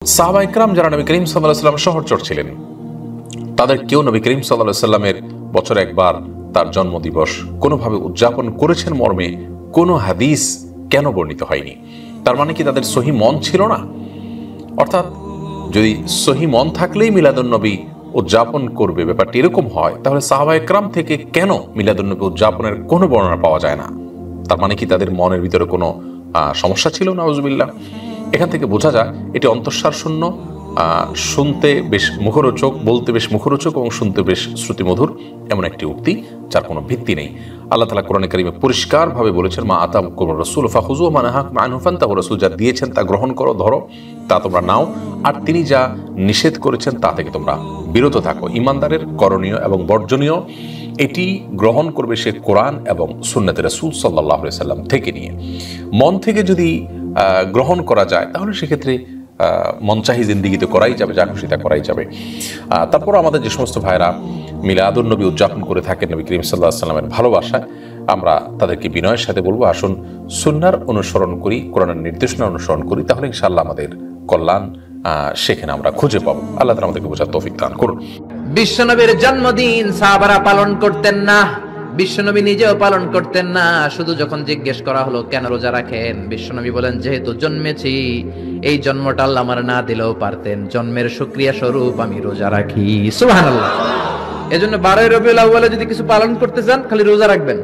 সাহাবা ইকরাম যারা নবী করিম সাল্লাল্লাহু আলাইহি ওয়াসাল্লামের সহচর ছিলেন, তাদের কেউ নবী করিম সাল্লাল্লাহু আলাইহি ওয়াসাল্লামের বছরে একবার তার জন্মদিবস কোনোভাবে উদযাপন করেছেন মর্মে কোনো হাদিস কেন বর্ণিত হয়নি? তার মানে কি তাদের সহি মন ছিল না? অর্থাৎ যদি সহি মন থাকলেই মিলাদুন্নবী উদযাপন করবে, ব্যাপারটি এরকম হয়, তাহলে সাহাবা ইকরাম থেকে কেন মিলাদুন্নবী উদযাপনের কোনো বর্ণনা পাওয়া যায় না? তার মানে কি তাদের মনের ভিতরে কোনো সমস্যা ছিল? নাউজুবিল্লাহ। এখান থেকে বোঝা যায় এটি অন্তঃসার শূন্য, শুনতে বেশ মুখরোচক, বলতে বেশ মুখরোচক এবং শুনতে বেশ শ্রুতিমধুর এমন একটি উক্তি যার কোনো ভিত্তি নেই। আল্লাহ তাআলা কোরআনে কারিমে পরিষ্কারভাবে বলেছেন, মা আতাকুম রাসূল ফাখুযু ওয়া মা নাহাকুম আনহু ফান্তাহু। রাসূল যা দিয়েছেন তা গ্রহণ করো, ধরো, তা তোমরা নাও, আর তিনি যা নিষেধ করেছেন তা থেকে তোমরা বিরত থাকো। ঈমানদারের করণীয় এবং বর্জনীয় এটি গ্রহণ করবে সে কোরআন এবং সুন্নতে রাসূল সাল্লাল্লাহু আলাইহি সাল্লাম থেকে নিয়ে। মন থেকে যদি গ্রহণ করা যায় তাহলে সেক্ষেত্রে মনচাহি জিন্দিগিতে করাই যাবে, যা খুশি তা করাই যাবে। তারপর আমাদের যে সমস্ত ভাইরা মিলাদুন্নবী উদযাপন করে থাকেন নবী করিম সাল্লাল্লাহু আলাইহি সাল্লামের ভালোবাসায়, আমরা তাদেরকে বিনয়ের সাথে বলবো, আসুন সুন্নাহর অনুসরণ করি, কোরআনের নির্দেশনা অনুসরণ করি, তাহলে ইনশাআল্লাহ আমাদের কল্যাণ সেখানে আমরা খুঁজে পাবো। আল্লাহ তাআলা আমাদেরকে বোঝার তৌফিক দান করুন। বিশ্বনবীর জন্মদিন সাহাবারা পালন করতেন না, বিশ্বনবী নিজেও পালন করতেন না। শুধু যখন জিজ্ঞেস করা হলো কেন রোজা রাখেন, বিশ্বনবী বলেন, যেহেতু জন্মেছি, এই জন্মটা আল্লাহ আমার না দিলেও পারতেন, জন্মের শুকরিয়া স্বরূপ আমি রোজা রাখি। সুবহানাল্লাহ। এজন্য 12 রবিউল আউয়ালে যদি কিছু পালন করতে চান, খালি রোজা রাখবেন।